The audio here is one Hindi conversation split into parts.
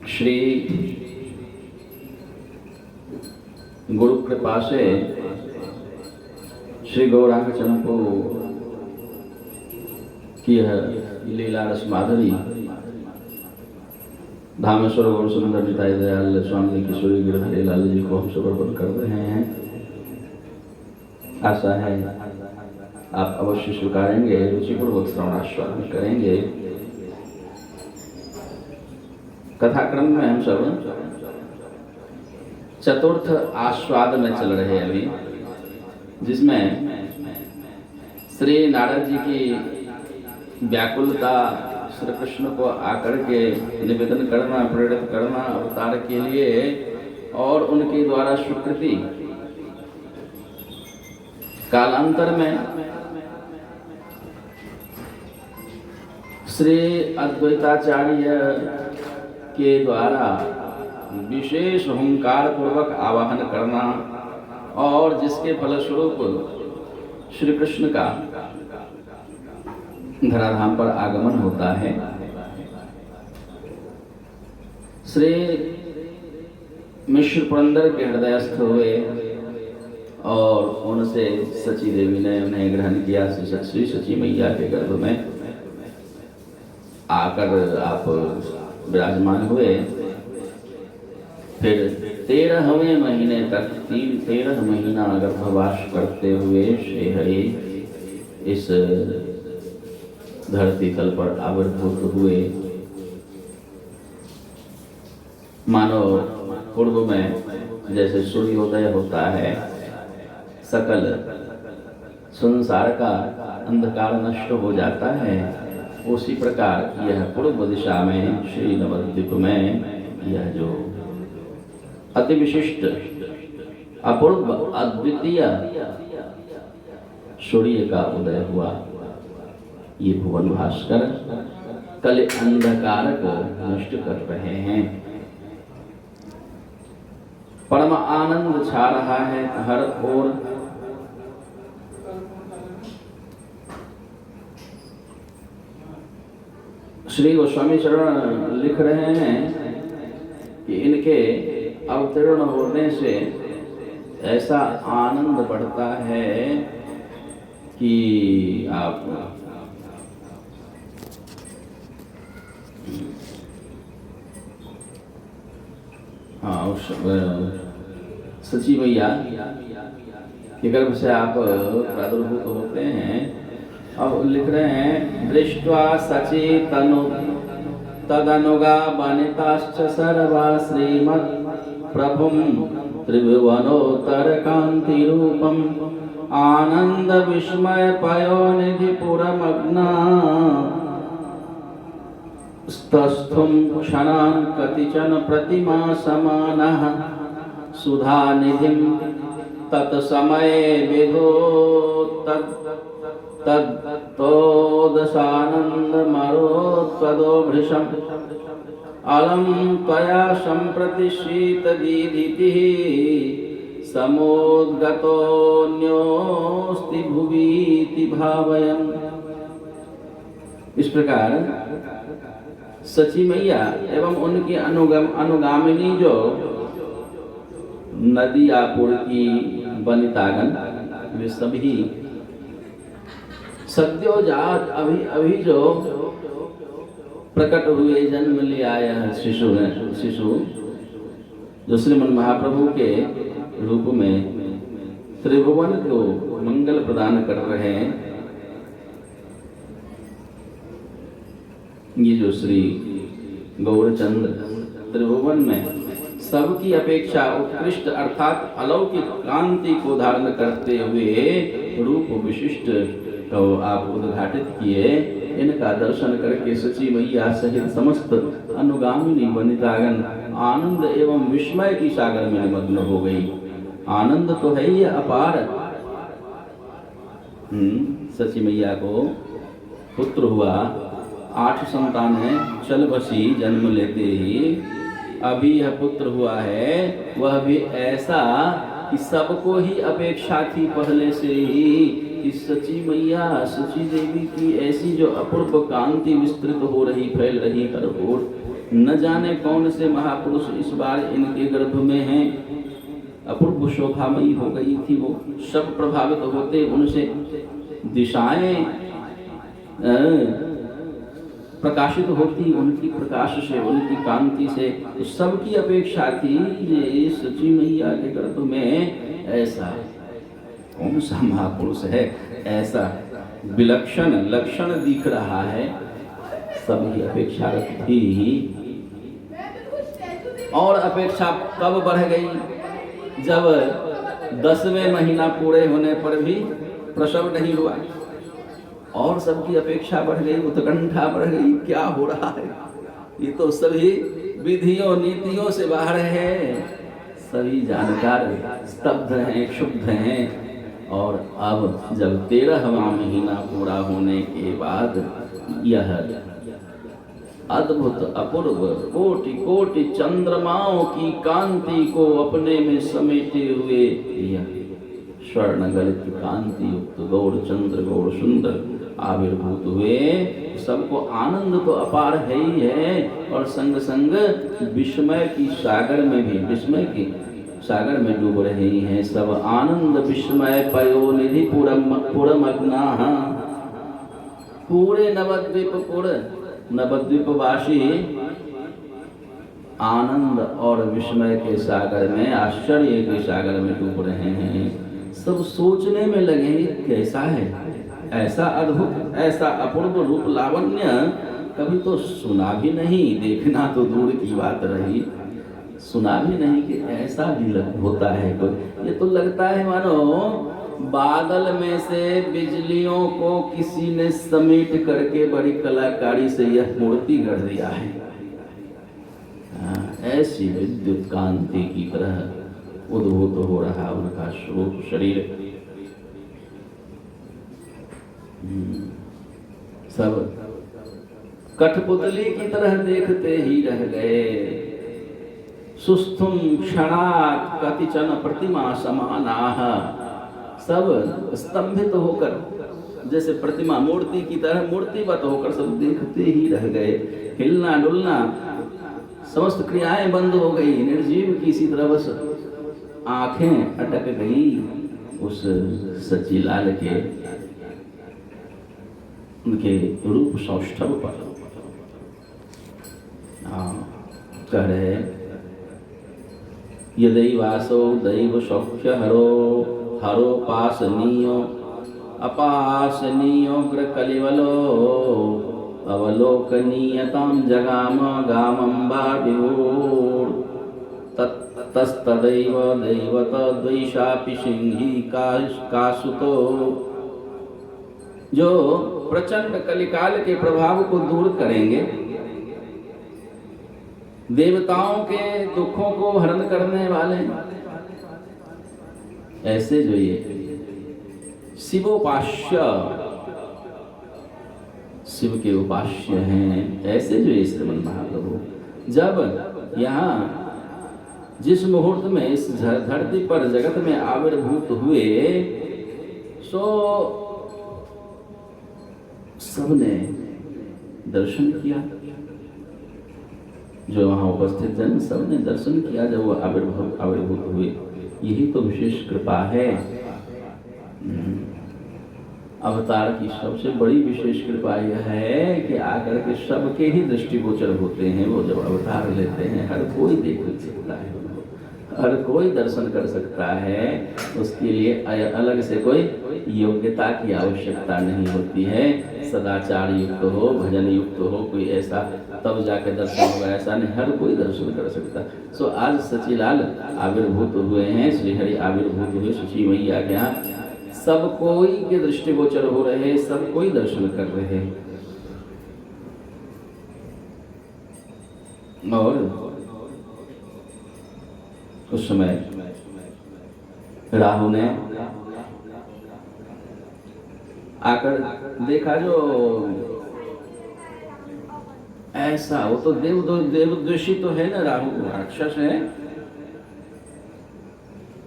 श्री गुरु कृपा से श्री गौरांग चंपू की यह लीला रस माधुरी धामेश्वर गौर सुंदर निताई दयाल स्वामी किशोरी गिरधारी लाल जी को हम समर्पण कर रहे हैं। आशा है आप अवश्य स्वीकारेंगे, रुचिपूर्वक श्रवणास्वादन करेंगे। कथाक्रम में हम सब चतुर्थ आस्वाद में चल रहे हैं अभी, जिसमें श्री नारद जी की व्याकुलता श्री कृष्ण को आकर के निवेदन करना, प्रेरित करना अवतार के लिए और उनके द्वारा स्वीकृति, कालांतर में श्री अद्वैताचार्य के द्वारा विशेष हुंकार पूर्वक आवाहन करना और जिसके फलस्वरूप श्री कृष्ण का धराधाम पर आगमन होता है। श्री मिश्र पुरंदर के हृदयस्थ हुए और उनसे सची देवी ने उन्हें ग्रहण किया। श्री सची मैया के गर्भ में आकर आप विराजमान हुए। फिर 13वें महीने तक 13 महीना गर्भवास करते हुए श्री हरि इस धरती तल पर आविर्भूत हुए। मानो पूर्व में जैसे सूर्योदय होता है, सकल संसार का अंधकार नष्ट हो जाता है, उसी प्रकार यह पूर्व दिशा में श्री नवद्वीप में यह जो अति विशिष्ट अपूर्व अद्वितीय सूर्य का उदय हुआ। ये भुवन भास्कर कल अंधकार को नष्ट कर रहे हैं। परम आनंद छा रहा है हर ओर। श्री गोस्वामी चरण लिख रहे हैं कि इनके अवतरण होने से ऐसा आनंद बढ़ता है कि आप सची मैया के गर्भ से आप प्रादुर्भूत होते हैं। अब लिख रहे हैं, दृष्ट्वा सचेतनु तदनुगा वनिताश्च सर्वा श्रीमत् प्रभुं त्रिभुवनोत्तर कांति रूपम आनंद विस्मय पयोनिधि पुरमग्ना स्तस्थुं क्षणान् कतिचन प्रतिमा समानः सुधा निधिं तत्समये विधो तत्तोदशानंद मरोत्पदोभृशम् अलम त्वया सम्प्रति शीतदीदितिः समुद्गतोऽन्योऽस्ति भुवीति भावयन्। इस प्रकार सची मैया एवं उनकी अनुगामिनी जो नदियापुर की वनितागण, वे सभी सद्योजात अभी जो प्रकट हुए, जन्म लिया यह शिशु जो श्रीमन महाप्रभु के रूप में त्रिभुवन को मंगल प्रदान कर रहे हैं। ये जो श्री गौरचंद्र त्रिभुवन में सबकी अपेक्षा उत्कृष्ट अर्थात अलौकिक कांति को धारण करते हुए रूप विशिष्ट को आप उद्घाटित किए। इनका दर्शन करके सची मैया सहित समस्त अनुगामिनी वनितागण आनंद एवं विस्मय की सागर में निमग्न हो गई। आनंद तो है ही अपार। सची मैया को पुत्र हुआ, 8 संतानें चल बसी जन्म लेते ही। अभी यह पुत्र हुआ है, वह भी ऐसा कि सबको ही अपेक्षा थी पहले से ही कि सची मैया, सची देवी की ऐसी जो अपूर्व कांति विस्तृत हो रही, फैल रही हर ओर, न जाने कौन से महापुरुष इस बार इनके गर्भ में हैं। अपूर्व शोभामयी हो गई थी वो, सब प्रभावित होते उनसे, दिशाएं प्रकाशित होती उनकी प्रकाश से, उनकी कांति से। तो सबकी अपेक्षा थी ये सची मैया के गर्भ में ऐसा कौन सा महापुरुष है, ऐसा विलक्षण लक्षण दिख रहा है, सबकी अपेक्षा थी। और अपेक्षा कब बढ़ गई, जब 10वें महीना पूरे होने पर भी प्रसव नहीं हुआ, और सबकी अपेक्षा बढ़ गई, उत्कंठा बढ़ गई, क्या हो रहा है। ये तो सभी विधियों नीतियों से बाहर है, सभी जानकार स्तब्ध हैं, क्षुब्ध हैं। और अब जब 13वां महीना पूरा होने के बाद यह अद्भुत अपूर्व कोटि कोटि चंद्रमाओं की कांति को अपने में समेटे हुए यह स्वर्ण गलित कांति युक्त गौर चंद्र गौर सुंदर आविर्भूत हुए। सबको आनंद तो अपार है ही है, और संग संग विस्मय की सागर में भी, विस्मय की सागर में डूब रहे हैं सब। आनंद विस्मय पयो निधि पुरमग्नाः, पूरे नवद्वीपवासी आनंद और विस्मय के सागर में, आश्चर्य के सागर में डूब रहे हैं। सब सोचने में लगे कैसा है, ऐसा अद्भुत, ऐसा अपूर्व रूप लावण्य कभी तो सुना भी नहीं, देखना तो दूर की बात रही, सुना भी नहीं कि ऐसा भी होता है कोई। ये तो लगता है मानो बादल में से बिजलियों को किसी ने समेट करके बड़ी कलाकारी से यह मूर्ति गढ़ दिया है। ऐसी विद्युत कांति की तरह उद्भूत हो रहा उनका स्वरूप शरीर। सब कठपुतली की तरह देखते ही रह गए। सुस्थुम क्षणात् कतिचन प्रतिमा समानाः, सब स्तंभित होकर जैसे प्रतिमा मूर्ति की तरह मूर्तिवत होकर सब देखते ही रह गए। हिलना डुलना समस्त क्रियाएं बंद हो गई, निर्जीव की इसी तरह बस आंखें अटक गई उस सच्चीलाल के उनके रूप सौष्ठव पर। कह रहे यदैवासो दैव सौख्य हरो हरोपासनीयो अपासनीयो ग्रकलिवलो अवलोकनीयतां जगाम गामंबा विभूर तस्तदैव दैवत द्वैषापि सिंही कासुतो। जो प्रचंड कलिकाल के प्रभाव को दूर करेंगे, देवताओं के दुखों को हरण करने वाले, ऐसे जो ये शिवोपास्य, शिव के उपास्य हैं, ऐसे जो ये श्रीमन महाप्रभु जब यहाँ जिस मुहूर्त में इस धरती पर जगत में आविर्भूत हुए, सो सबने दर्शन किया। जो वहाँ उपस्थित जन सबने दर्शन किया जब वो आविर्भूत हुए। यही तो विशेष कृपा है। अवतार की सबसे बड़ी विशेष कृपा यह है कि आकर के सबके ही दृष्टिगोचर होते हैं। वो जब अवतार लेते हैं हर कोई देख सकता है, हर कोई दर्शन कर सकता है। उसके लिए अलग से कोई योग्यता की आवश्यकता नहीं होती है। सदाचार युक्त हो, भजन युक्त हो, कोई ऐसा तब जाके दर्शन होगा, ऐसा नहीं, हर कोई दर्शन कर सकता। सो आज सचीलाल आविर्भूत हुए हैं, श्रीहरि आविर्भूत हुए सुची मैया के यहाँ, सब कोई के दृष्टिगोचर हो रहे, सब कोई दर्शन कर रहे। और उस समय राहु ने आकर देखा, जो ऐसा, वो तो देवद्वेषी तो है ना, राहु राक्षस है,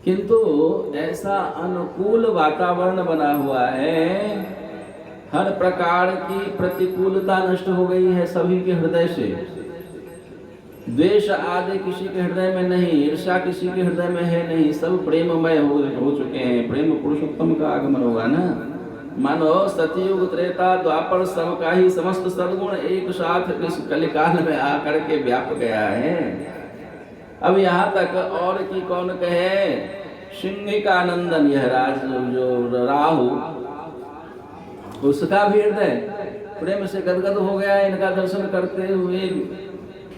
किंतु ऐसा अनुकूल वातावरण बना हुआ है, हर प्रकार की प्रतिकूलता नष्ट हो गई है सभी के हृदय से। द्वेष आदि किसी के हृदय में नहीं, ईर्ष्या किसी के हृदय में है नहीं, सब प्रेममय हो चुके हैं। प्रेम पुरुषोत्तम का आगमन होगा ना। मानो सतयुग त्रेता द्वापर सबका ही समस्त सद्गुण एक साथ इस कलिकाल में आकर के व्याप गया है। अब यहाँ तक और की कौन कहे, सिंहिका नंदन यह राज जो राहु, उसका भी हृदय प्रेम से गदगद हो गया इनका दर्शन करते हुए।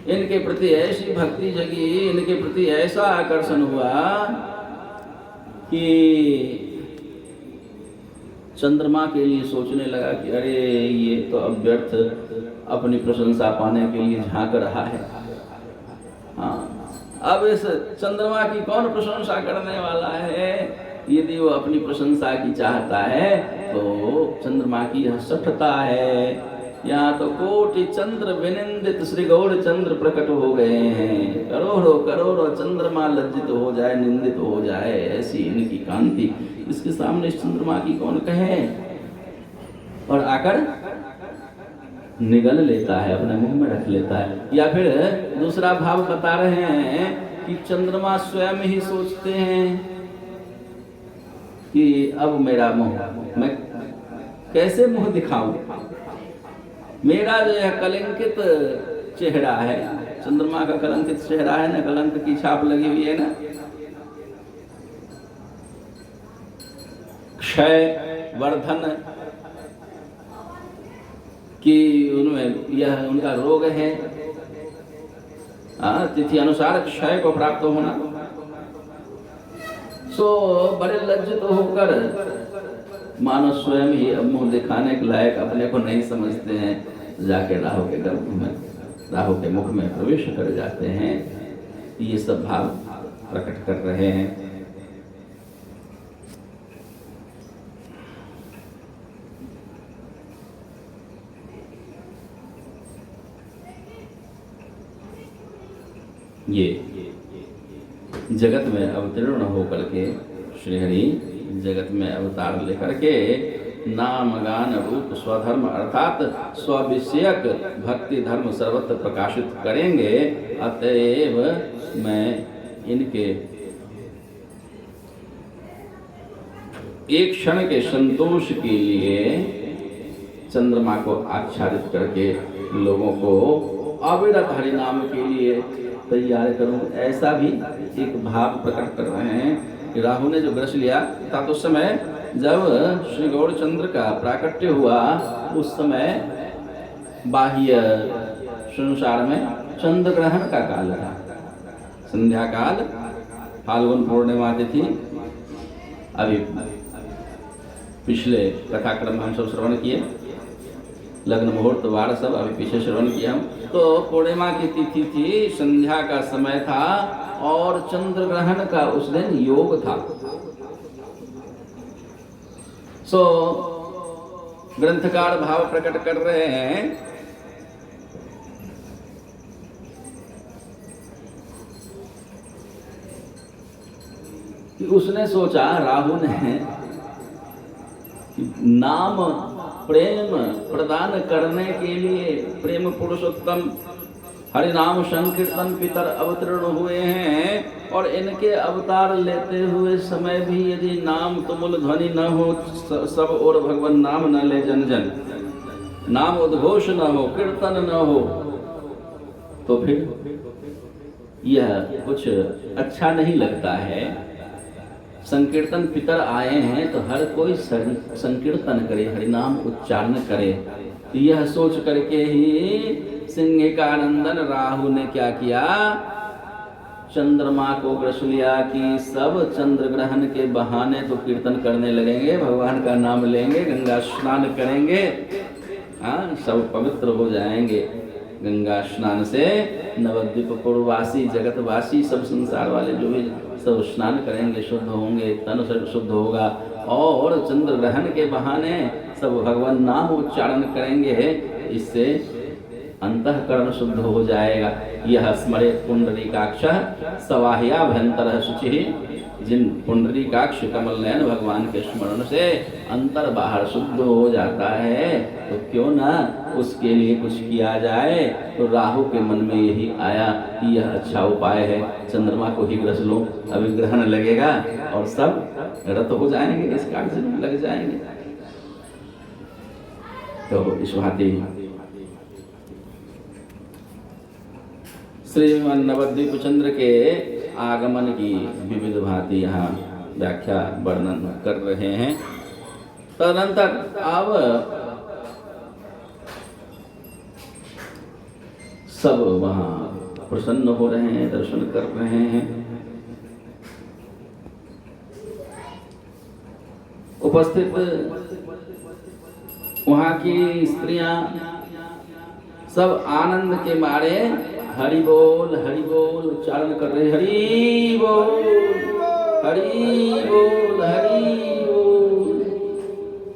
इनके प्रति ऐसी भक्ति जगी, इनके प्रति ऐसा आकर्षण हुआ कि चंद्रमा के लिए सोचने लगा कि अरे ये तो अब व्यर्थ अपनी प्रशंसा पाने के लिए झांक रहा है। हाँ, अब इस चंद्रमा की कौन प्रशंसा करने वाला है? यदि वो अपनी प्रशंसा की चाहता है तो चंद्रमा की यह सठता है। यहाँ तो कोटि चंद्र विनिंदित श्री गौड़ चंद्र प्रकट हो गए हैं। करोड़ों करोड़ों चंद्रमा लज्जित हो जाए, निंदित हो जाए, ऐसी इनकी कांति। इसके सामने इस चंद्रमा की कौन कहे? और आकर निगल लेता है, अपने मुंह में रख लेता है। या फिर दूसरा भाव बता रहे हैं कि चंद्रमा स्वयं ही सोचते हैं कि अब मेरा मुंह मैं कैसे मुंह दिखाऊं, मेरा जो है कलंकित चेहरा है। चंद्रमा का कलंकित चेहरा है ना, कलंक की छाप लगी हुई है ना। क्षय वर्धन कि उनमें यह उनका रोग है। तिथि अनुसार क्षय को प्राप्त होना। सो बड़े लज्जित होकर मानो स्वयं ही अब मुंह दिखाने के लायक अपने को नहीं समझते हैं, जाके राहु के गर्भ में, राहु के मुख में प्रवेश कर जाते हैं। ये सब भाव प्रकट कर रहे हैं। ये जगत में अवतीर्ण होकर के श्रीहरि जगत में अवतार लेकर के नाम गान रूप स्वधर्म अर्थात स्वविषयक भक्ति धर्म सर्वत्र प्रकाशित करेंगे। अतएव मैं इनके एक क्षण के संतोष के लिए चंद्रमा को आच्छादित करके लोगों को अविरत हरिनाम के लिए तैयार करूं। ऐसा भी एक भाव प्रकट कर रहे हैं कि राहु ने जो ग्रस लिया था तो उस समय जब श्री गौड़ चंद्र का प्राकट्य हुआ, उस समय बाह्य संसार में चंद्र ग्रहण का काल था। संध्या काल, फाल्गुन पूर्णिमा तिथि। अभी पिछले कथाक्रम हम सब श्रवण किए, लग्न मुहूर्त वार सब अभी पीछे श्रवण किया हम। तो पूर्णिमा की तिथि थी, संध्या का समय था और चंद्र ग्रहण का उस दिन योग था। सो ग्रंथकार भाव प्रकट कर रहे हैं कि उसने सोचा, राहु ने, नाम प्रेम प्रदान करने के लिए प्रेम पुरुषोत्तम हरिनाम संकीर्तन पितर अवतीर्ण हुए हैं और इनके अवतार लेते हुए समय भी यदि नाम तुमुल ध्वनि न हो, सब और भगवान नाम न ले जन जन, नाम उद्घोष न हो, कीर्तन न हो, तो फिर यह कुछ अच्छा नहीं लगता है। संकीर्तन पितर आए हैं तो हर कोई संकीर्तन करे, हरिनाम उच्चारण करे। यह सोच करके ही सिंहिकानंदन राहु ने क्या किया, चंद्रमा को ग्रस लिया कि सब चंद्र ग्रहण के बहाने तो कीर्तन करने लगेंगे, भगवान का नाम लेंगे, गंगा स्नान करेंगे, हाँ सब पवित्र हो जाएंगे। गंगा स्नान से नवद्वीप पूर्ववासी जगतवासी सब संसार वाले जो भी सब स्नान करेंगे, शुद्ध होंगे, तन शुद्ध होगा और चंद्र ग्रहण के बहाने सब भगवान नाम उच्चारण करेंगे। इससे अंतःकरण शुद्ध हो जाएगा। यह स्मरे पुंडरीकाक्षः सवाह्याभ्यंतरः शुचिः। जिन पुंडरीकाक्ष कमल नयन भगवान के स्मरण से अंतर बाहर शुद्ध हो जाता है, तो क्यों ना उसके लिए कुछ किया जाए। तो राहु के मन में यही आया कि यह अच्छा उपाय है, चंद्रमा को ही ग्रस लो, अभी ग्रहण लगेगा और सब रत हो जाएंगे, इस कार्य में लग जाएंगे। तो इस भांति श्रीमान नवद्वीप चंद्र के आगमन की विविध भांति यहाँ व्याख्या वर्णन कर रहे हैं। तदनंतर अब सब वहाँ प्रसन्न हो रहे हैं, दर्शन कर रहे हैं। उपस्थित वहाँ की स्त्रियां सब आनंद के मारे हरि बोल उच्चारण कर रहे, हरि बोल हरि बोल हरि बोल,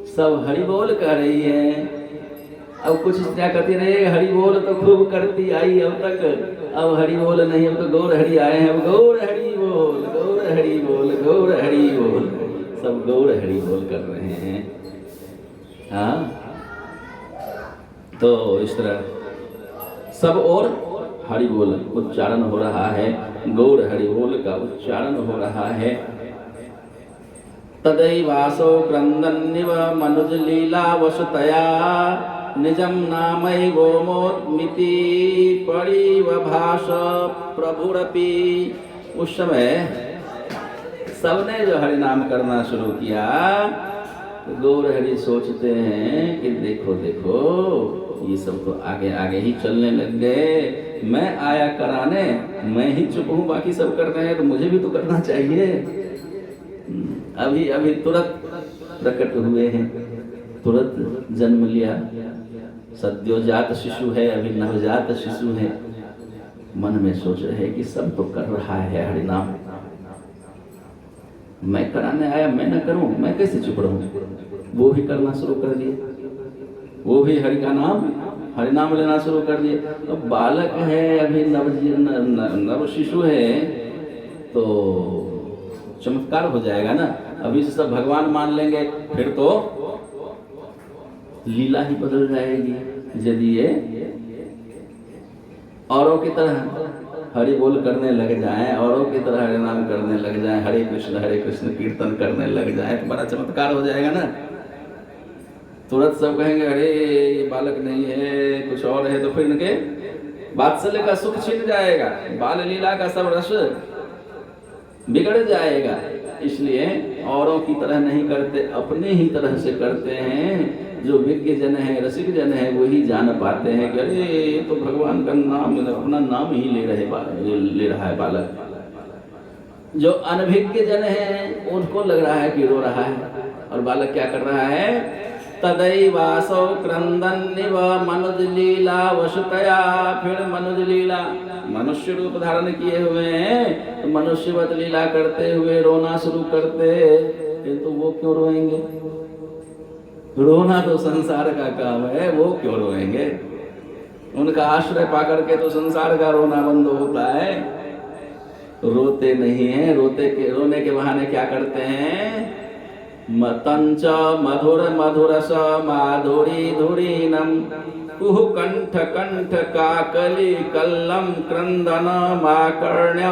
सब हरि बोल कह रही है। अब कुछ स्त्रियां कहती रहे हरि बोल तो खूब करती आई अब तक, अब हरि बोल नहीं, अब तो गौर हरि आए हैं, अब गौर हरि बोल गौर हरि बोल गौर हरि बोल, सब गौर हरि बोल कर रहे हैं। हाँ, तो इस तरह सब और हरि बोल उच्चारण हो रहा है, गौर हरि बोल का उच्चारण हो रहा है। तदैवासो क्रंदन्निव मनुज लीला वशतया निजम नामैवोमोत्मिति परिवभाष प्रभुरपि। उस समय सबने जो हरि नाम करना शुरू किया, तो गौर हरि सोचते हैं कि देखो देखो ये सब तो आगे आगे ही चलने लग गए, मैं आया कराने, मैं ही चुप हूँ, बाकी सब कर रहे हैं तो मुझे भी तो करना चाहिए। अभी अभी तुरंत प्रकट हुए हैं, तुरंत जन्म लिया, सद्योजात शिशु है, अभी नवजात शिशु है, मन में सोच रहे कि सब तो कर रहा है हरि नाम, मैं कराने आया, मैं न करूं, मैं कैसे चुप रहूं। वो भी करना शुरू कर दिए, वो भी हरि का नाम, हरि नाम लेना शुरू कर दिए। अब बालक है, अभी नव शिशु है, तो चमत्कार हो जाएगा ना, अभी से सब भगवान मान लेंगे, फिर तो लीला ही बदल जाएगी। यदि ये औरों की तरह हरि बोल करने लग जाएं, औरों की तरह हरि नाम करने लग जाएं, हरे कृष्ण कीर्तन करने लग जाएं, तो बड़ा चमत्कार हो जाएगा ना। तुरंत सब कहेंगे अरे ये बालक नहीं है, कुछ और है, तो फिर इनके वात्सल्य का सुख छिन जाएगा, बाल लीला का सब रस बिगड़ जाएगा। इसलिए औरों की तरह नहीं करते, अपने ही तरह से करते हैं। जो विज्ञ जन है, रसिक जन है, वही जान पाते हैं कि अरे ये तो भगवान का नाम, अपना नाम ही ले रहा है बालक। जो अनभिज्ञ जन है, उनको लग रहा है कि रो रहा है, और बालक क्या कर रहा है, तदैवासौ क्रंदन्निव मनुज लीला वशतया। फिर मनुज लीला, मनुष्य रूप धारण किए हुए हैं, तो मनुष्यवत लीला करते हुए रोना शुरू करते, किंतु वो क्यों रोएंगे, रोना तो संसार का काम है, वो क्यों रोएंगे। उनका आश्रय पाकर के तो संसार का रोना बंद होता है। रोते नहीं है, रोने के बहाने क्या करते हैं, मतंच मधुर मधुरस माधुरी धुरीनम कुहु कंठ कंठ काकली कल्लम क्रंदन माकर्ण्य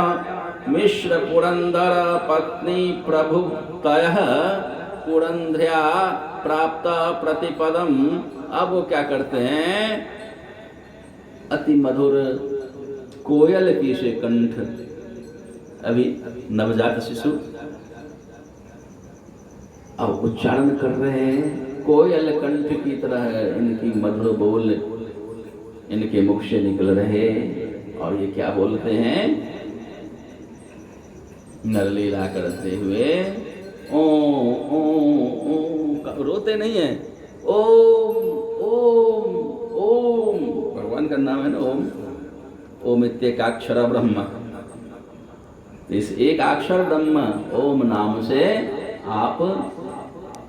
मिश्र पुरंदर पत्नी प्रभु तयः पुरंध्या प्राप्त प्रतिपदम। अब वो क्या करते हैं, अति मधुर कोयल की से कंठ, अभी नवजात शिशु, अब उच्चारण कर रहे हैं, कोयल कंठ की तरह इनकी मधुर बोल इनके मुख से निकल रहे, और ये क्या बोलते हैं, नरलीला करते हुए ओ ओ ओ, रोते नहीं है, ओम ओम ओम, भगवान का नाम है ना ओम, ओम इत्येकाक्षर ब्रह्म। इस एक अक्षर ब्रह्म ओम नाम से आप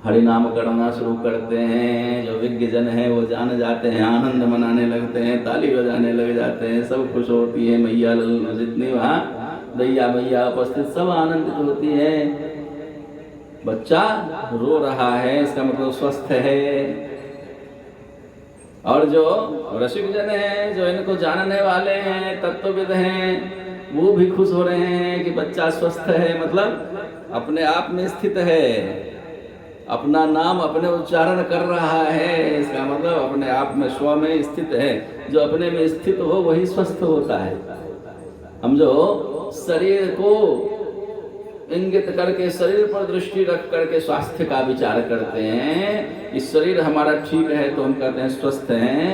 हरि नाम करना शुरू करते हैं, जो विज्ञ जन है वो जान जाते हैं, आनंद मनाने लगते हैं, ताली बजाने लग जाते हैं, सब खुश होती है, मैया जितनी वहाँ दैया मैया उपस्थित सब आनंदित होती है। बच्चा रो रहा है इसका मतलब स्वस्थ है। और जो रसिक जन है, जो इनको जानने वाले हैं, तत्वविद हैं, वो भी खुश हो रहे हैं कि बच्चा स्वस्थ है, मतलब अपने आप में स्थित है, अपना नाम अपने उच्चारण कर रहा है, इसका मतलब अपने आप में स्व में स्थित है। जो अपने में स्थित हो वही स्वस्थ होता है। हम जो शरीर को इंगित करके, शरीर पर दृष्टि रख करके स्वास्थ्य का विचार करते हैं, इस शरीर हमारा ठीक है तो हम कहते हैं स्वस्थ हैं,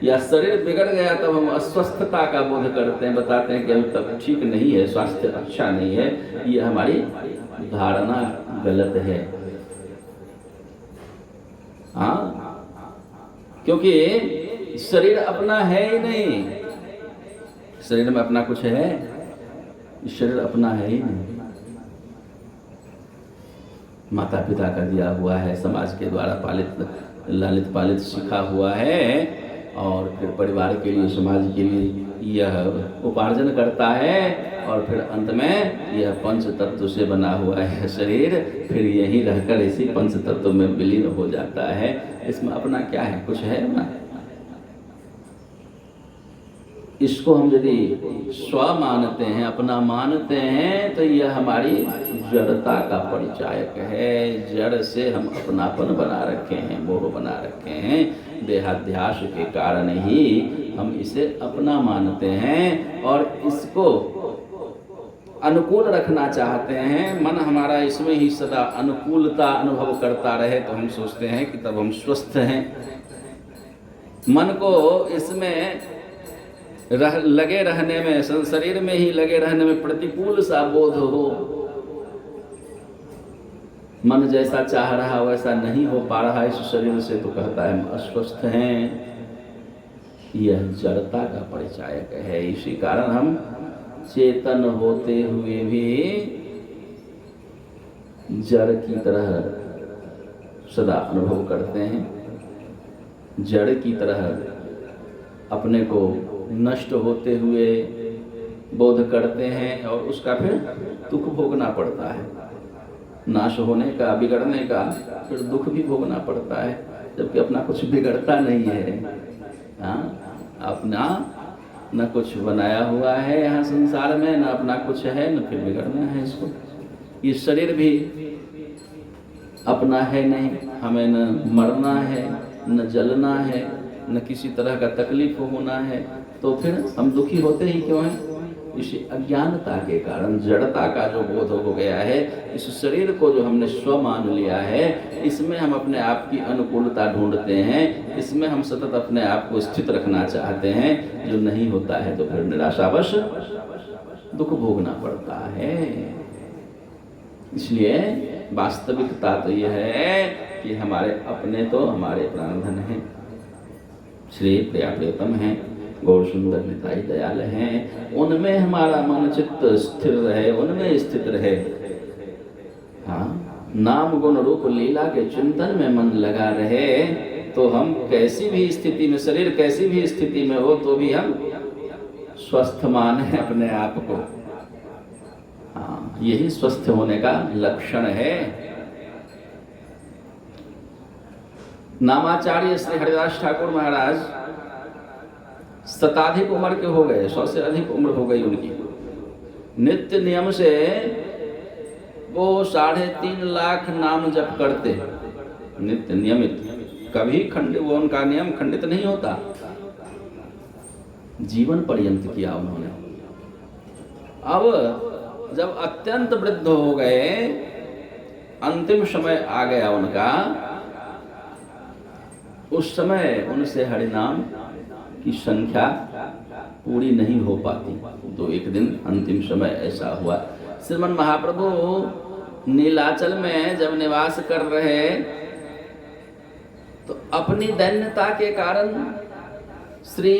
या शरीर बिगड़ गया तब हम अस्वस्थता का बोध करते हैं, बताते हैं कि अभी तक ठीक नहीं है, स्वास्थ्य अच्छा नहीं है। ये हमारी धारणा गलत है। हाँ, क्योंकि शरीर अपना है ही नहीं, शरीर में अपना कुछ है, शरीर अपना है ही नहीं, माता पिता का दिया हुआ है, समाज के द्वारा पालित लालित पालित सीखा हुआ है, और फिर परिवार के लिए, समाज के लिए यह उपार्जन करता है, और फिर अंत में यह पंच तत्व से बना हुआ है शरीर, फिर यही रहकर इसी पंच तत्व में विलीन हो जाता है। इसमें अपना क्या है, कुछ है अपना? इसको हम यदि स्व मानते हैं, अपना मानते हैं, तो यह हमारी जड़ता का परिचायक है। जड़ से हम अपनापन बना रखे हैं, मोह बना रखे हैं, देहाध्यास के कारण ही हम इसे अपना मानते हैं, और इसको अनुकूल रखना चाहते हैं। मन हमारा इसमें ही सदा अनुकूलता अनुभव करता रहे तो हम सोचते हैं कि तब हम स्वस्थ हैं। मन को इसमें लगे रहने में, शरीर में ही लगे रहने में प्रतिकूल सा बोध हो, मन जैसा चाह रहा वैसा नहीं हो पा रहा इस शरीर से, तो कहता है हम अस्वस्थ हैं। यह जड़ता का परिचायक है। इसी कारण हम चेतन होते हुए भी जड़ की तरह सदा अनुभव करते हैं, जड़ की तरह अपने को नष्ट होते हुए बोध करते हैं, और उसका फिर दुख भोगना पड़ता है। नाश होने का, बिगड़ने का फिर दुख भी भोगना पड़ता है, जबकि अपना कुछ बिगड़ता नहीं है। हाँ, अपना न कुछ बनाया हुआ है यहाँ संसार में, न अपना कुछ है, न फिर बिगड़ना है इसको। ये शरीर भी अपना है नहीं, हमें न मरना है, न जलना है, न किसी तरह का तकलीफ होना है, तो फिर हम दुखी होते ही क्यों हैं? इसी अज्ञानता के कारण, जड़ता का जो बोध हो गया है, इस शरीर को जो हमने स्व मान लिया है, इसमें हम अपने आप की अनुकूलता ढूंढते हैं, इसमें हम सतत अपने आप को स्थित रखना चाहते हैं। जो नहीं होता है तो फिर निराशावश दुख भोगना पड़ता है। इसलिए वास्तविकता तो यह है कि हमारे अपने तो हमारे प्राणधन हैं, श्री प्रिया प्रियतम हैं, गौर सुंदर निताई दयाल हैं, उनमें हमारा मन चित्त स्थिर रहे, उनमें स्थित रहे। हाँ, नाम गुण रूप लीला के चिंतन में मन लगा रहे, तो हम कैसी भी स्थिति में, शरीर कैसी भी स्थिति में हो, तो भी हम स्वस्थ माने अपने आप को। हाँ, यही स्वस्थ होने का लक्षण है। नामाचार्य श्री हरिदास ठाकुर महाराज शताधिक उम्र के हो गए, 100 से अधिक उम्र हो गई उनकी। नित्य नियम से वो 3.5 लाख नाम जप करते, नित्य नियमित, कभी खंडित, वो उनका नियम खंडित नहीं होता, जीवन पर्यंत किया उन्होंने। अब जब अत्यंत वृद्ध हो गए, अंतिम समय आ गया उनका, उस समय उनसे हरिनाम की संख्या पूरी नहीं हो पाती, तो एक दिन अंतिम समय ऐसा हुआ। श्रीमन महाप्रभु नीलाचल में जब निवास कर रहे, तो अपनी दैन्यता के कारण श्री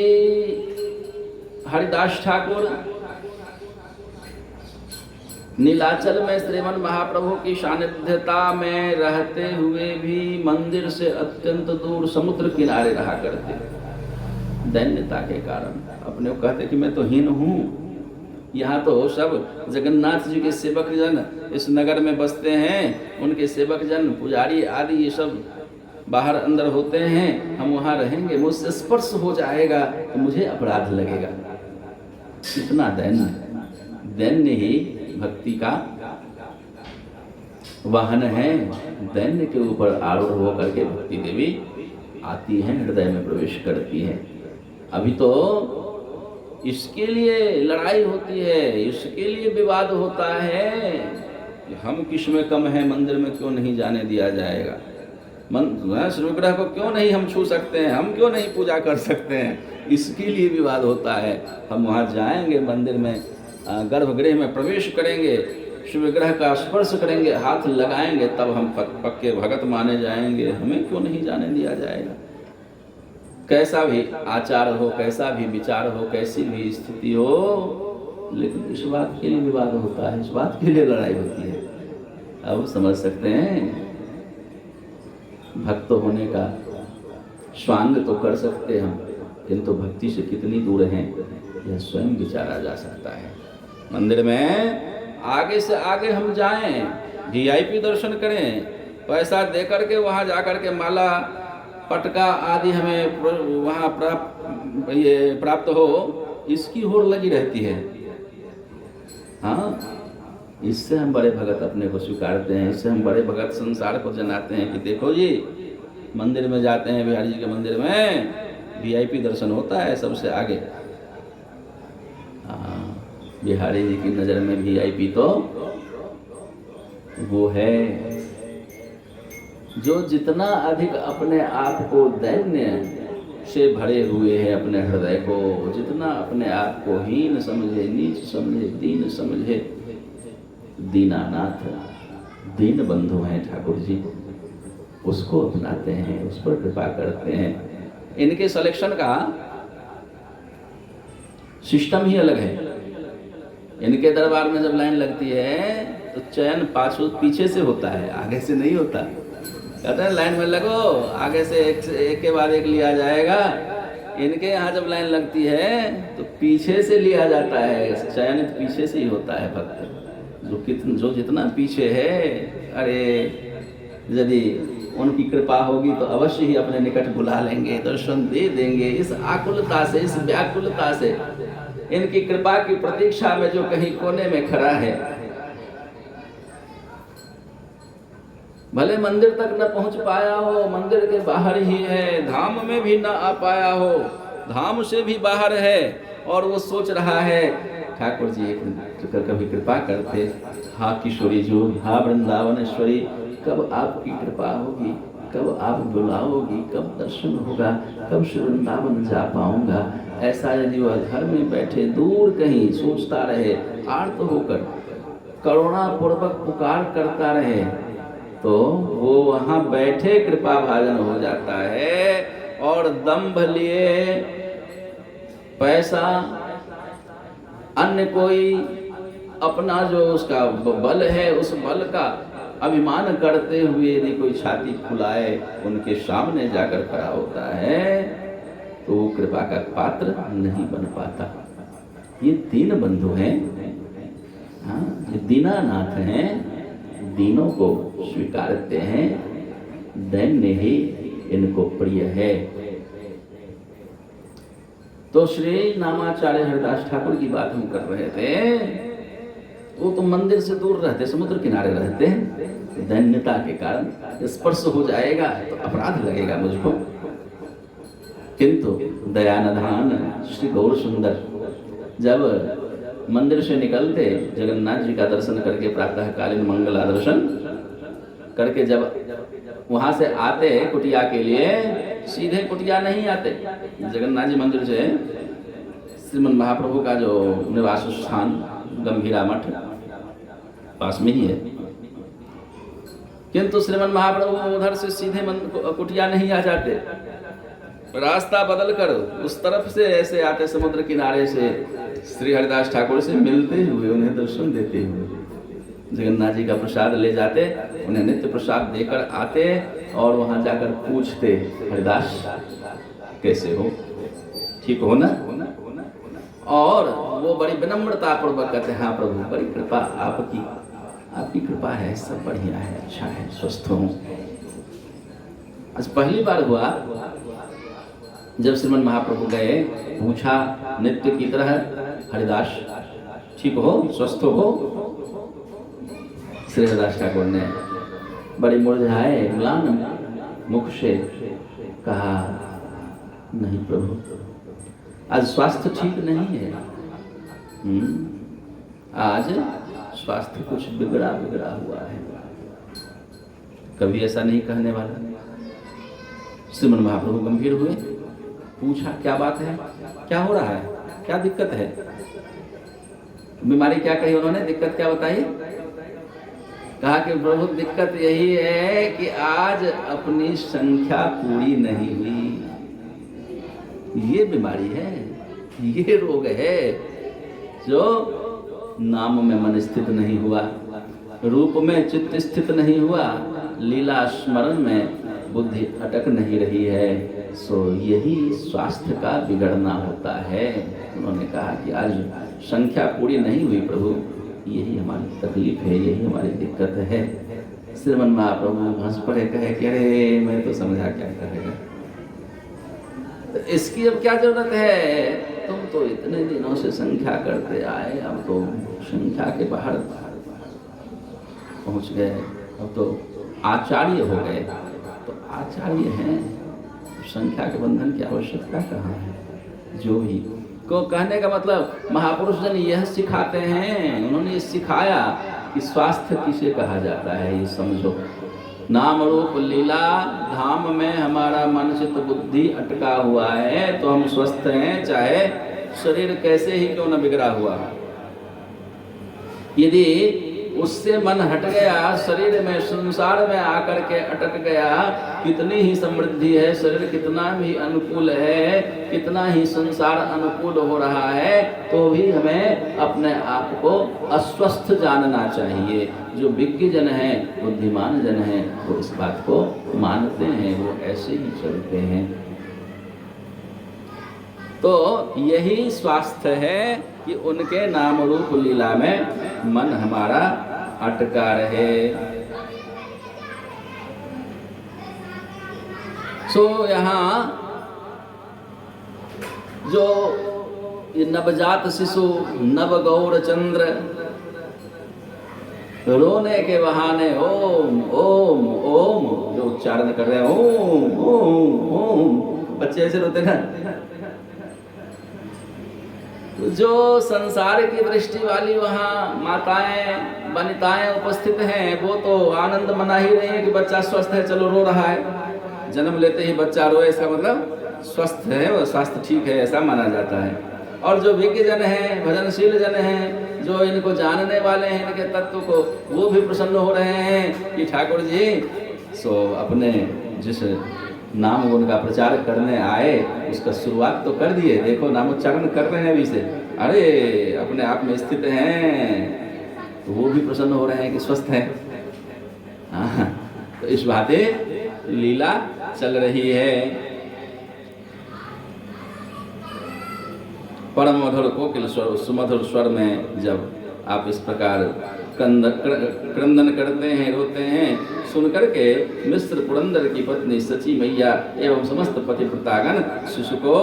हरिदास ठाकुर नीलाचल में श्रीमन महाप्रभु की सानिध्यता में रहते हुए भी मंदिर से अत्यंत दूर समुद्र किनारे रहा करते, दैन्यता के कारण। अपने को कहते कि मैं तो हीन हूँ। यहाँ तो सब जगन्नाथ जी के सेवक जन इस नगर में बसते हैं, उनके सेवक जन पुजारी आदि ये सब बाहर अंदर होते हैं, हम वहाँ रहेंगे, मुझसे स्पर्श हो जाएगा तो मुझे अपराध लगेगा। इतना दैन्य ही भक्ति का वाहन है। दैन्य के ऊपर आरूढ़ होकर के भक्ति देवी आती है, हृदय में प्रवेश करती है। अभी तो इसके लिए लड़ाई होती है, इसके लिए विवाद होता है कि हम किस में कम है, मंदिर में क्यों नहीं जाने दिया जाएगा, श्रीविग्रह को क्यों नहीं हम छू सकते हैं, हम क्यों नहीं पूजा कर सकते हैं, इसके लिए विवाद होता है। हम वहाँ जाएंगे, मंदिर में गर्भगृह में प्रवेश करेंगे, शिवविग्रह का स्पर्श करेंगे, हाथ लगाएंगे, तब हम पक्के भगत माने जाएंगे, हमें क्यों नहीं जाने दिया जाएगा। कैसा भी आचार हो, कैसा भी विचार हो, कैसी भी स्थिति हो, लेकिन इस बात के लिए विवाद होता है, इस बात के लिए लड़ाई होती है। अब समझ सकते हैं भक्त होने का स्वांग तो कर सकते हम, किंतु भक्ति से कितनी दूर हैं यह स्वयं विचारा जा सकता है। मंदिर में आगे से आगे हम जाएं, वीआईपी दर्शन करें, पैसा दे करके वहाँ जा कर के माला पटका आदि हमें वहाँ प्राप्त हो, इसकी होड़ लगी रहती है। हाँ, इससे हम बड़े भगत अपने को स्वीकारते हैं, इससे हम बड़े भगत संसार को जनाते हैं कि देखो जी, मंदिर में जाते हैं, बिहारी जी के मंदिर में वीआईपी दर्शन होता है सबसे आगे। बिहारी जी की नज़र में वीआईपी तो वो है जो जितना अधिक अपने आप को दैन्य से भरे हुए है, अपने हृदय को जितना अपने आप को हीन समझे, नीच समझे, दीन समझे। दीनानाथ दीन बंधु हैं ठाकुर जी, उसको अपनाते हैं, उस पर कृपा करते हैं। इनके सिलेक्शन का सिस्टम ही अलग है। इनके दरबार में जब लाइन लगती है तो चयन पीछे से होता है, आगे से नहीं होता। कहते हैं लाइन में लगो, आगे से एक के बाद एक लिया जाएगा। इनके यहाँ जब लाइन लगती है तो पीछे से लिया जाता है, चयनित पीछे से ही होता है। भक्त जो जितना पीछे है, अरे यदि उनकी कृपा होगी तो अवश्य ही अपने निकट बुला लेंगे, दर्शन दे देंगे। इस आकुलता से, इस व्याकुलता से, इनकी कृपा की प्रतीक्षा में जो कहीं कोने में खड़ा है, भले मंदिर तक न पहुंच पाया हो, मंदिर के बाहर ही है, धाम में भी न आ पाया हो, धाम से भी बाहर है, और वो सोच रहा है ठाकुर जी कभी कृपा करते, हाँ किशोरी जो, हाँ वृंदावनेश्वरी, कब आपकी कृपा होगी, कब आप बुलाओगी, कब दर्शन होगा, कब श्री वृंदावन जा पाऊंगा। ऐसा यदि वह घर में बैठे दूर कहीं सोचता रहे, आर्त होकर करुणा पूर्वक पुकार करता रहे, तो वो वहाँ बैठे कृपा भाजन हो जाता है। और दंभ लिए, पैसा, अन्य कोई अपना जो उसका बल है, उस बल का अभिमान करते हुए यदि कोई छाती फुलाए, उनके सामने जाकर खड़ा होता है, तो वो कृपा का पात्र नहीं बन पाता। ये दीन बंधु हैं, हाँ, ये दीनानाथ हैं, दीनों को स्वीकारते हैं, दैन्य ही इनको प्रिय है। तो श्री नामाचार्य हरिदास ठाकुर की बात हम कर रहे थे। वो तो मंदिर से दूर रहते, समुद्र किनारे रहते हैं, दैन्यता के कारण स्पर्श हो जाएगा तो अपराध लगेगा मुझको। किंतु दयानधान श्री गौर सुंदर जब मंदिर से निकलते, जगन्नाथ जी का दर्शन करके, प्रातःकालीन मंगला दर्शन करके जब वहां से आते कुटिया के लिए, सीधे कुटिया नहीं आते। जगन्नाथ जी मंदिर से श्रीमन महाप्रभु का जो निवास स्थान गंभीरा मठ पास में ही है, किंतु श्रीमन महाप्रभु उधर से सीधे कुटिया नहीं आ जाते, रास्ता बदल कर उस तरफ से ऐसे आते, समुद्र किनारे से श्री हरिदास ठाकुर से मिलते हुए, उन्हें दर्शन देते हुए। जगन्नाथ जी का प्रसाद ले जाते, उन्हें नित्य प्रसाद देकर आते और वहां जाकर पूछते, हरिदास कैसे हो, ठीक हो ना? और वो बड़ी विनम्रता पूर्वक कहते हैं, हाँ प्रभु बड़ी कृपा आपकी कृपा है, सब बढ़िया है, अच्छा है, स्वस्थ हूँ। आज पहली बार हुआ जब श्रीमन महाप्रभु गए, पूछा नित्य की तरह, हरिदास ठीक हो, स्वस्थ हो? श्री हरिदास ठाकुर ने बड़ी मुरझाए म्लान मुख से कहा, नहीं प्रभु, आज स्वास्थ्य ठीक नहीं है। आज स्वास्थ्य कुछ बिगड़ा हुआ है। कभी ऐसा नहीं कहने वाला। श्रीमन महाप्रभु गंभीर हुए, पूछा क्या बात है, क्या हो रहा है, क्या दिक्कत है? बीमारी क्या कही उन्होंने, दिक्कत क्या बताई? कहा कि प्रभु दिक्कत यही है कि आज अपनी संख्या पूरी नहीं हुई। ये बीमारी है, ये रोग है जो नाम में मन स्थित नहीं हुआ, रूप में चित्त स्थित नहीं हुआ, लीला स्मरण में बुद्धि अटक नहीं रही है। सो यही स्वास्थ्य का बिगड़ना होता है। उन्होंने कहा कि आज संख्या पूरी नहीं हुई प्रभु, यही हमारी तकलीफ है, यही हमारी दिक्कत है। श्रीमन महाप्रभु हंस पड़े, कहे कि अरे मैं तो समझा क्या करेगा, तो इसकी अब क्या जरूरत है, तुम तो इतने दिनों से संख्या करते आए, अब तो संख्या के बाहर पहुंच गए, अब तो आचार्य हो गए, तो आचार्य हैं, संख्या के बंधन की आवश्यकता कहाँ है? जो भी को कहने का मतलब महापुरुष जन यह सिखाते हैं, उन्होंने ये सिखाया कि स्वास्थ्य किसे कहा जाता है, ये समझो। नाम रूप लीला धाम में हमारा मन चित्त बुद्धि अटका हुआ है तो हम स्वस्थ हैं, चाहे शरीर कैसे ही क्यों न बिगड़ा हुआ। यदि उससे मन हट गया, शरीर में संसार में आकर के अटक गया, कितनी ही समृद्धि है, शरीर कितना भी अनुकूल है, कितना ही संसार अनुकूल हो रहा है, तो भी हमें अपने आप को अस्वस्थ जानना चाहिए। जो विज्ञ जन हैं, बुद्धिमान जन हैं, वो इस बात को मानते हैं, वो ऐसे ही चलते हैं। तो यही स्वास्थ्य है कि उनके नाम रूप लीला में मन हमारा अटका रहे। सो यहाँ जो ये नवजात शिशु नव गौर चंद्र रोने के बहाने ओम ओम ओम जो उच्चारण कर रहे हैं, ओम ओम ओम, बच्चे ऐसे रोते ना। जो संसार की दृष्टि वाली वहाँ माताएं वनिताएं उपस्थित हैं, वो तो आनंद मना ही रही है कि बच्चा स्वस्थ है, चलो रो रहा है। जन्म लेते ही बच्चा रोए, इसका मतलब स्वस्थ है, वो स्वास्थ्य ठीक है, ऐसा माना जाता है। और जो विज्ञ जन हैं, भजनशील जन हैं, जो इनको जानने वाले हैं, इनके तत्व को, वो भी प्रसन्न हो रहे हैं कि ठाकुर जी सो अपने जिस नाम गुण का प्रचार करने आए उसका शुरुआत तो कर दिए, देखो नामोच्चारण कर रहे हैं अभी से, अरे अपने आप में स्थित हैं, तो वो भी प्रसन्न हो रहे हैं कि स्वस्थ हैं। तो इस बातें लीला चल रही है। परम मधुर कोकिल स्वर, सुमधुर स्वर में जब आप इस प्रकार क्रंदन करते हैं, रोते हैं, सुन करके मिस्र पुरंदर की पत्नी सची मैया एवं समस्त पतिव्रतागण शिशु को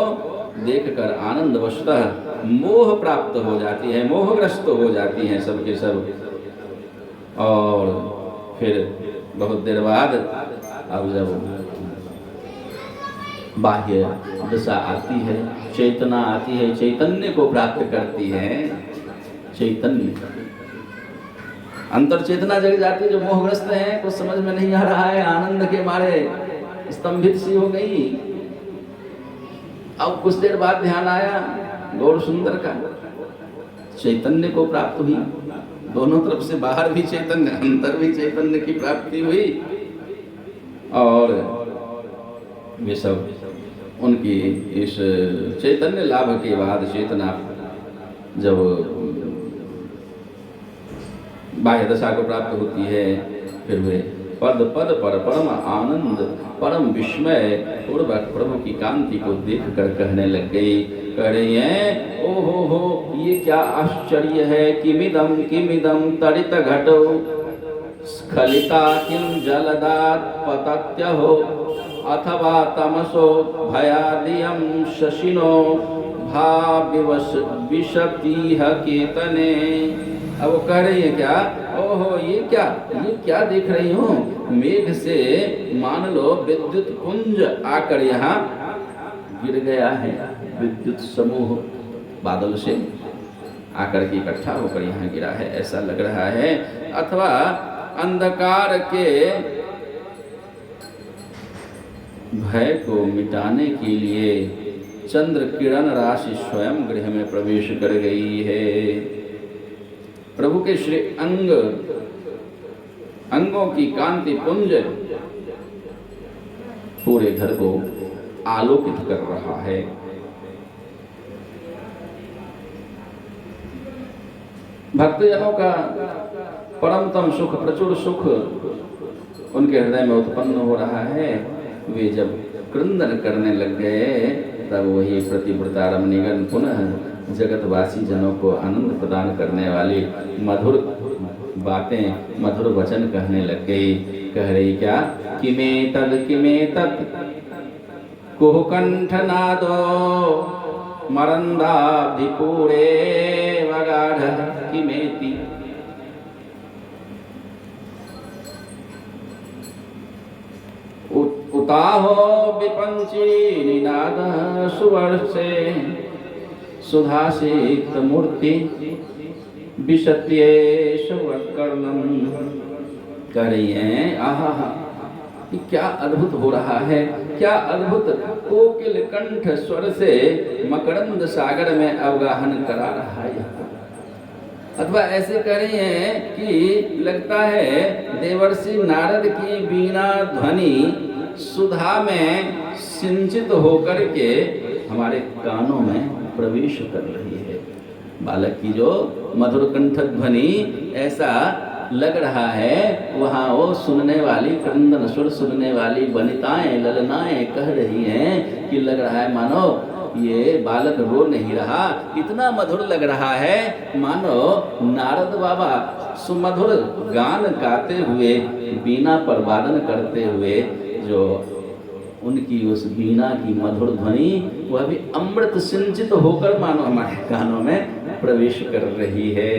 देखकर आनंद वशतः मोह प्राप्त हो जाती है, मोहग्रस्त हो जाती हैं सब के सब। और फिर बहुत देर बाद अब जब बाह्य दशा आती है, चेतना आती है, चैतन्य को प्राप्त करती है, चैतन्य अंतर चेतना जग जाती है। जो मोहग्रस्त हैं, कुछ समझ में नहीं आ रहा है, आनंद के मारे स्तंभित सी हो गई। अब कुछ देर बाद ध्यान आया गौर सुंदर का, चैतन्य को प्राप्त हुई, दोनों तरफ से बाहर भी चैतन्य, अंदर भी चैतन्य की प्राप्ति हुई। और वे सब उनकी इस चैतन्य लाभ के बाद चेतना जब बाह्य दशा को प्राप्त होती है। फिर वे पद पद पर परम आनंद परम विस्मय पूर्वक प्रभु की कांति को देख कर कहने लग गई, कह रही हैं, ओ हो ये क्या आश्चर्य है। किमिदम तरित घटो स्खलिता किम जलदात पतत्यहो अथवा तमसो भयादियम शशिनो भाविवश विशतीह केतने। अब वो कह रही है क्या, ओहो ये क्या देख रही हूँ। मेघ से मान लो विद्युत पुंज आकर यहाँ गिर गया है। विद्युत समूह बादल से आकर के इकट्ठा होकर यहाँ गिरा है, ऐसा लग रहा है। अथवा अंधकार के भय को मिटाने के लिए चंद्र किरण राशि स्वयं गृह में प्रवेश कर गई है। प्रभु के श्री अंगों की कांति पुंज पूरे घर को आलोकित कर रहा है। भक्तजनों का परमतम सुख, प्रचुर सुख उनके हृदय में उत्पन्न हो रहा है। वे जब क्रंदन करने लग गए तब वही प्रतिव्रता रमणीगण पुनः जगतवासी जनों को आनंद प्रदान करने वाली मधुर बातें, मधुर वचन कहने लग गई। कह रही क्या, किमे तत् कुहकंठ नादो मरंदाभिपूरे वगाढ़ किमेति। उताहो विपंची निनाद सुवर्षे सुधासित मूर्ति विशत्येश वक्कर्णम। कह रही हैं, आहा क्या अद्भुत हो रहा है, क्या अद्भुत कोकिल कंठ स्वर से मकरंद सागर में अवगाहन करा रहा है। अथवा ऐसे कह रही हैं कि लगता है देवर्षि नारद की वीणा ध्वनि सुधा में सिंचित होकर के हमारे कानों में प्रवेश कर रही है। बालक की जो मधुर कंठ ध्वनि ऐसा लग रहा है, वहाँ वो सुनने वाली क्रंदन सुर सुनने वाली वनिताएं ललनाएं कह रही हैं कि लग रहा है मानो ये बालक रो नहीं रहा, इतना मधुर लग रहा है मानो नारद बाबा सुमधुर गान गाते हुए, वीणा पर वादन करते हुए जो उनकी उस वीणा की मधुर ध्वनि वह भी अमृत सिंचित होकर मानो हमारे कानों में प्रवेश कर रही है।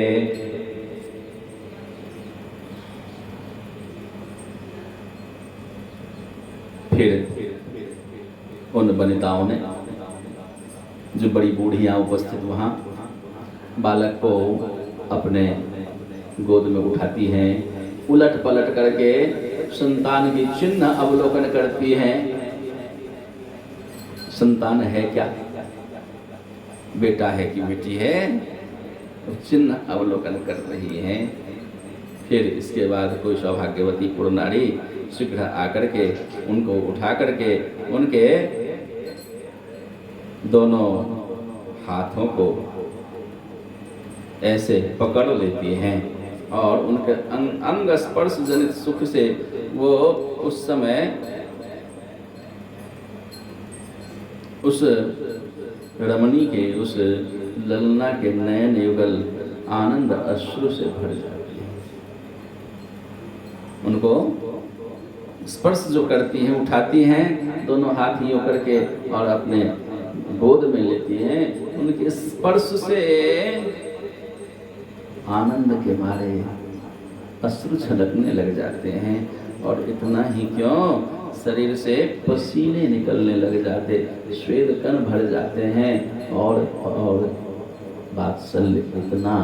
फिर उन वनिताओं ने, जो बड़ी बूढ़ियां उपस्थित वहां, बालक को अपने गोद में उठाती हैं, उलट पलट करके संतान की चिन्ह अवलोकन करती हैं। संतान है क्या, बेटा है कि बेटी है, चिन्ह अवलोकन कर रही हैं। फिर इसके बाद कोई सौभाग्यवती पुर नारी शीघ्र आकर के उनको उठा करके उनके दोनों हाथों को ऐसे पकड़ लेती हैं और उनके अंग स्पर्श जनित सुख से वो उस समय उस रमणी के, उस ललना के नयन युगल आनंद अश्रु से भर जाती है। उनको स्पर्श जो करती हैं, उठाती हैं दोनों हाथ यूं करके और अपने गोद में लेती हैं, उनके स्पर्श से आनंद के मारे अश्रु छलकने लग जाते हैं। और इतना ही क्यों, शरीर से पसीने निकलने लग जाते, श्वेत कण भर जाते हैं और वात्सल्य इतना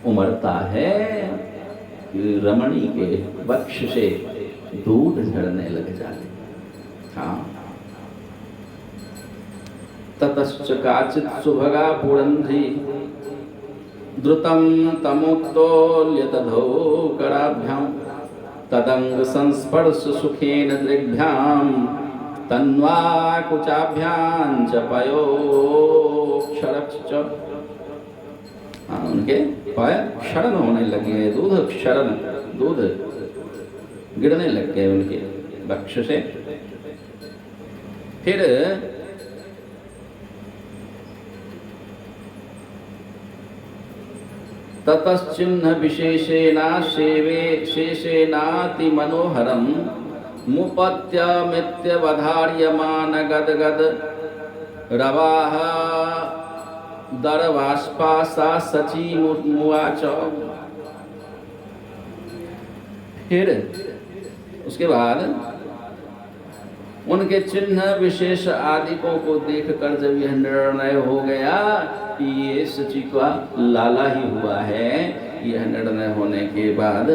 उमड़ता है कि रमणी के वक्ष से दूध झड़ने लग जाते। हाँ, ततश्च काचित् सुभगा पुरंधी द्रुतं तमुत्तोल्य दधौ कराभ्यां तदंग संस्पर्श सुखेन दृग्भ्यां तन्वाकुचाभ्यां च पयोक्षरश्च। हाँ, उनके पैर क्षरण होने लगे, दूध क्षरण, दूध गिरने लग गए उनके वक्ष से। फिर ततश्चिन्ह विशेषेना सेवे शेषेनाति मनोहरम मुपत्यमित्यवधार्यमान गदगद रवाह दरवाष्पासा सची मुवाच। फिर उसके बाद उनके चिन्ह विशेष आदिकों को देखकर जब यह निर्णय हो गया कि ये सची का लाला ही हुआ है, यह निर्णय होने के बाद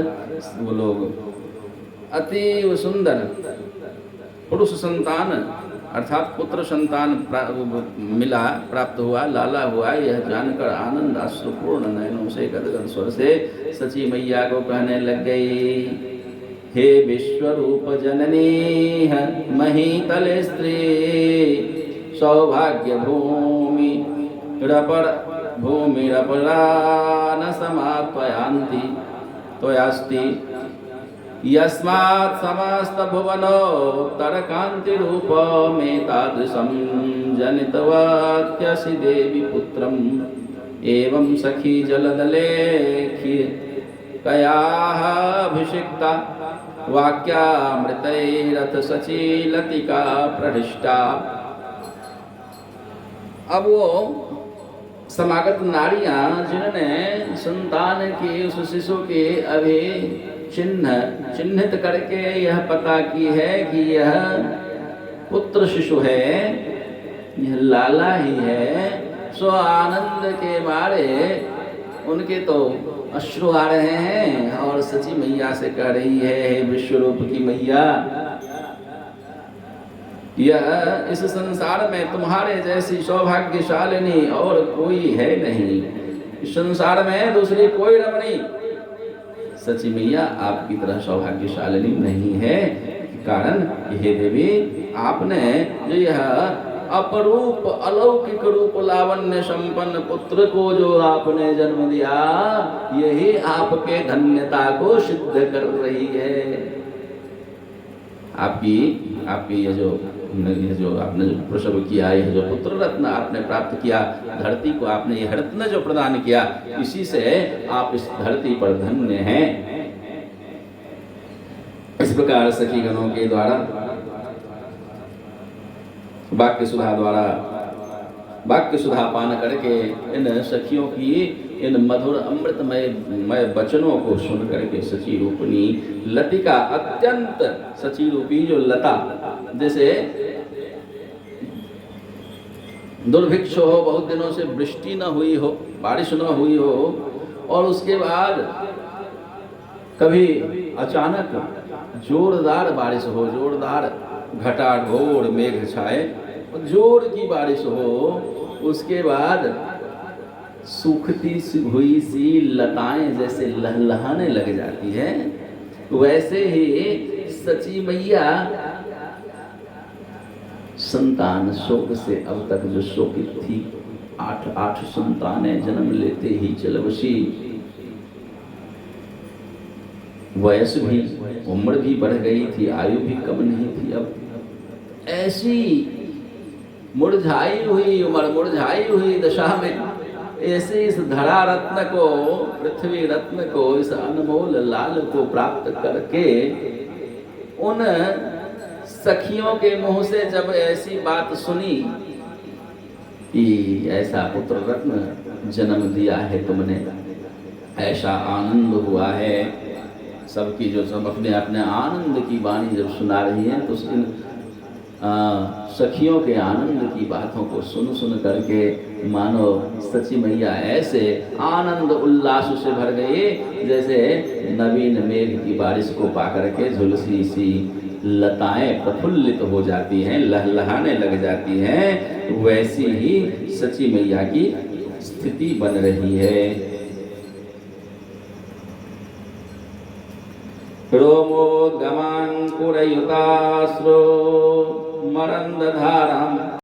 वो लोग अतीव सुंदर पुरुष संतान अर्थात पुत्र संतान मिला, प्राप्त हुआ, लाला हुआ, यह जानकर आनंद अश्रुपूर्ण नयनों से गदगद स्वर से सची मैया को कहने लग गई, हे विश्वरूप जननी महीतले स्त्री सौभाग्य भूमिरपरा न समात्वयान्ति त्वयास्ति यस्मात् समस्त भुवनोत्तरकान्ति रूपमेतादृशं जनितवत्यसि देवी पुत्रम् एवं सखी जलदलेखि कयाः अभिषिक्ता वाक्यामृतैरथ सचीलतिका प्रहिष्टा। अब वो समागत नारियां जिन्होंने संतान के उस शिशु के अभी चिन्हित करके यह पता की है कि यह पुत्र शिशु है, यह लाला ही है, सो आनंद के मारे उनके तो अश्रु आ रहे हैं और सची मैया से कह रही है, हे विश्वरूप की मैया, यह इस संसार में तुम्हारे जैसी सौभाग्यशालिनी और कोई है नहीं, इस संसार में दूसरी कोई रमणी सची मैया आपकी तरह सौभाग्यशालिनी नहीं है। कारण हे देवी, आपने जो यह अपरूप अलौकिक रूप लावण्य संपन्न पुत्र को जो आपने जन्म दिया, यही आपके धन्यता को सिद्ध कर रही है। आपकी ये जो आपने जो प्रसव किया, यह जो पुत्र रत्न आपने प्राप्त किया, धरती को आपने यह रत्न जो प्रदान किया, इसी से आप इस धरती पर धन्य हैं। इस प्रकार सखी गणों के द्वारा वाक्य सुधा पान करके इन सखियों की इन मधुर अमृतमय वचनों को सुन करके सची रूपनी लतिका, अत्यंत सची रूपी जो लता, जैसे दुर्भिक्ष हो, बहुत दिनों से वृष्टि न हुई हो, बारिश न हुई हो, और उसके बाद कभी अचानक जोरदार बारिश हो, जोरदार घटाघोर मेघ छाए, जोर की बारिश हो, उसके बाद सूखती हुई सी लताएं जैसे लहलहाने लग जाती है, वैसे ही सची मैया संतान शोक से अब तक जो शोकित थी, 8 संतानें जन्म लेते ही चल बसी, वयस भी, उम्र भी बढ़ गई थी, आयु भी कम नहीं थी। अब ऐसी मुरझाई हुई दशा में ऐसे इस धरा रत्न को, पृथ्वी रत्न को, इस अनमोल लाल को प्राप्त करके उन सखियों के मुंह से जब ऐसी बात सुनी कि ऐसा पुत्र रत्न जन्म दिया है तुमने, ऐसा आनंद हुआ है, सबकी जो सब अपने अपने आनंद की वाणी जब सुना रही हैं, तो इन सखियों के आनंद की बातों को सुन करके मानो सची मैया ऐसे आनंद उल्लास से भर गई, जैसे नवीन मेघ की बारिश को पाकर के झुलसी सी लताएं प्रफुल्लित हो जाती हैं, लहलहाने लग जाती हैं, वैसी ही सची मैया की स्थिति बन रही है। रोमोद्गमांकुरयुताश्रो मरंदधाराम